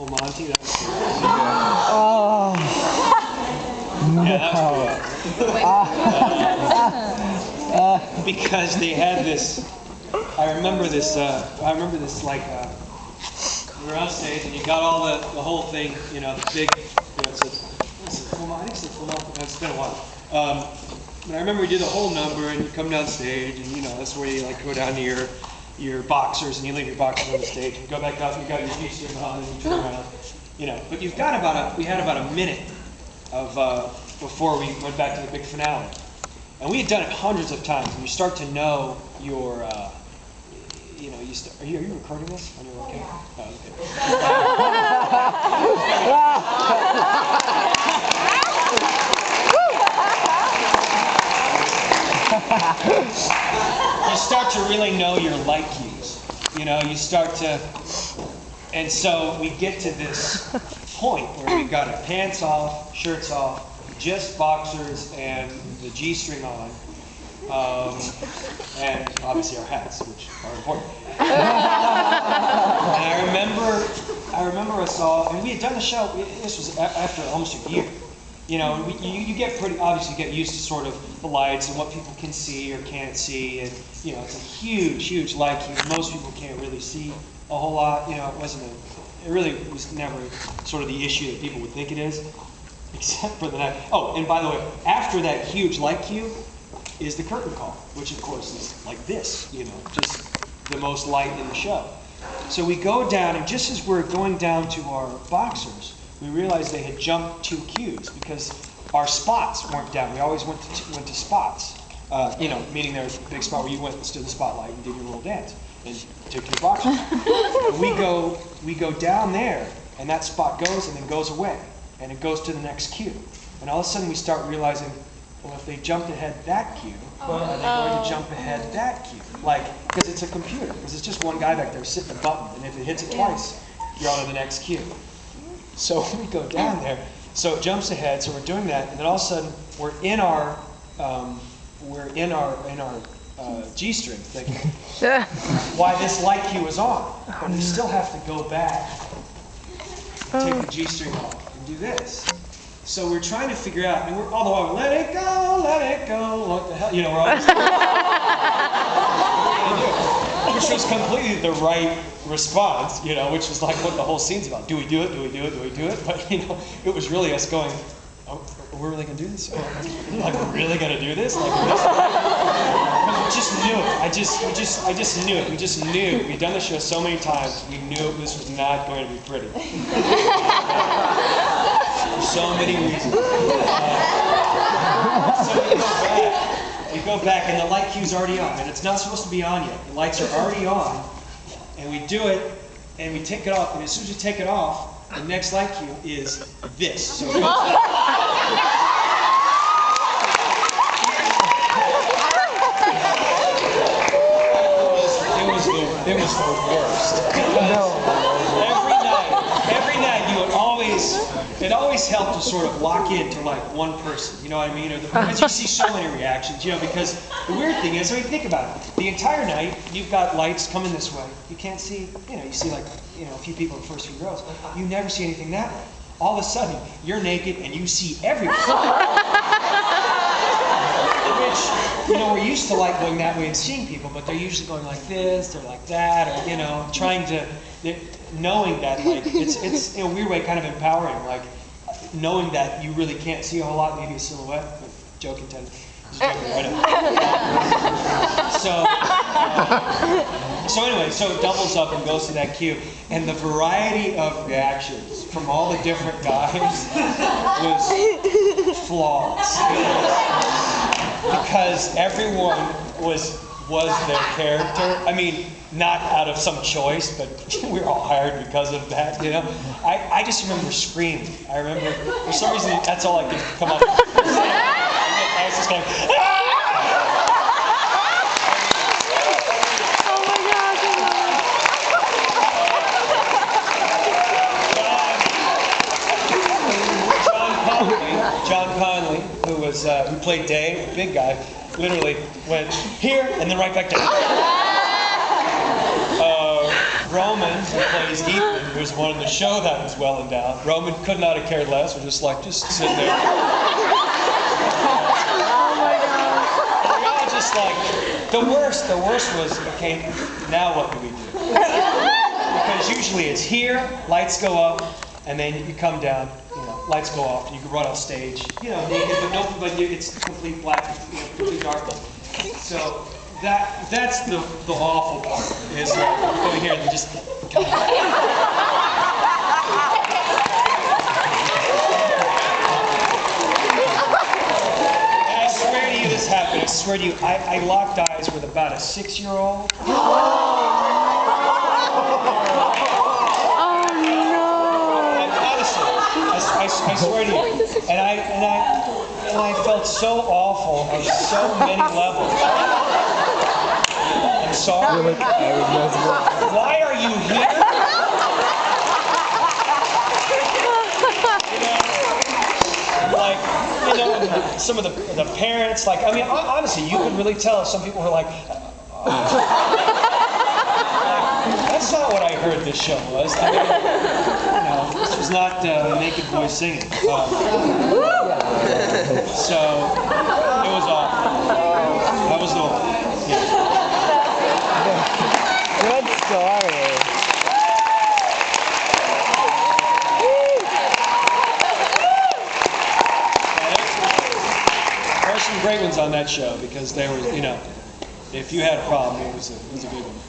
full Monty. Oh. Yeah, that was cool. Because they had this. I remember this. Like we were on stage and you got all the whole thing. You know, the big. You know, it's full Monty. I think it's full Monty. It's been a while. But I remember we did the whole number and you come down stage and you know that's where you like go down to your boxers and you leave your boxers on the stage and go back up and you got your G-string on and you turn around. You know, but you've got we had about a minute of before we went back to the big finale. And we had done it hundreds of times, and you start to know your, you know, are you recording this? Are you okay? Oh, okay. You start to really know your light cues. You know, you start to, and so we get to this point where we've got our pants off, shirts off, just boxers and the G-string on, and obviously our hats, which are important. And I remember us all, and we had done the show. This was after almost a year. You know, and you get obviously get used to sort of the lights and what people can see or can't see, and you know, it's a huge light cue. Most people can't really see a whole lot. You know, it really was never sort of the issue that people would think it is. Except for the night. Oh, and by the way, after that huge light cue is the curtain call, which of course is like this, you know, just the most light in the show. So we go down, and just as we're going down to our boxers, we realized they had jumped 2 cues because our spots weren't down. We always went to spots, you know, meaning there's a big spot where you went and stood in the spotlight and did your little dance and took your boxers. we go down there, and that spot goes and then goes away. And it goes to the next cue. And all of a sudden we start realizing, well, if they jumped ahead that cue, are they going to jump ahead that cue? Like, because it's a computer, because it's just one guy back there sitting a button, and if it hits it twice, you're on to the next cue. So we go down there, so it jumps ahead, so we're doing that, and then all of a sudden we're in our G-string thinking, why this light cue is on, but we still have to go back, take the G-string off. Do this. So we're trying to figure out, and we're all the while, let it go, what the hell, you know, we're always which was completely the right response, you know, which was like what the whole scene's about. Do we do it? Do we do it? Do we do it? But, you know, it was really us going, oh, we're really going to do this? Like, we're really going to do this? Like, we just knew it. I just knew it. We just knew. We'd done the show so many times, we knew this was not going to be pretty. For so many reasons. So we go back, and the light cue's already on, and it's not supposed to be on yet. The lights are already on, and we do it, and we take it off, and as soon as you take it off, the next light cue is this. So it it was the worst. Because every night you would it always helped to sort of lock into like one person, you know what I mean? Or because you see so many reactions, you know, because the weird thing is, I mean, think about it. The entire night, you've got lights coming this way. You can't see, you know, you see like, you know, a few people in the first few rows. You never see anything that way. All of a sudden, you're naked and you see everyone. Which, you know, we're used to like going that way and seeing people, but they're usually going like this, they're like that, or, you know, trying to, knowing that, like, it's in a weird way kind of empowering, like, knowing that you really can't see a whole lot, maybe a silhouette, but joke intended. Just joking right up. So anyway, so it doubles up and goes to that cue, and the variety of reactions from all the different guys was flawless. Because everyone was their character. I mean, not out of some choice, but we were all hired because of that, you know. I just remember screaming. I remember, for some reason, that's all I could come up with. I was just going, ah! John Conley, who played Dave, a big guy, literally went here and then right back down. Roman who plays Ethan, who's one in the show that was well endowed. Roman could not have cared less. We're just sitting there. Oh my God. We all just like, the worst was, okay, now what do we do? Because usually it's here, lights go up, and then you come down, lights go off, you can run off stage, naked, but it's complete black, complete darkness. So that's the awful part, is going here and just. And I swear to you this happened. I swear to you, I locked eyes with about a 6-year-old. I swear to you, and I felt so awful on so many levels. I'm sorry. Why are you here? Some of the parents, honestly, you could really tell if some people were like, that's not what I heard this show was. This was not naked boys singing. So it was awful. That was awful. Yeah. Good story. There were some great ones on that show because they were, if you had a problem, it was a good one.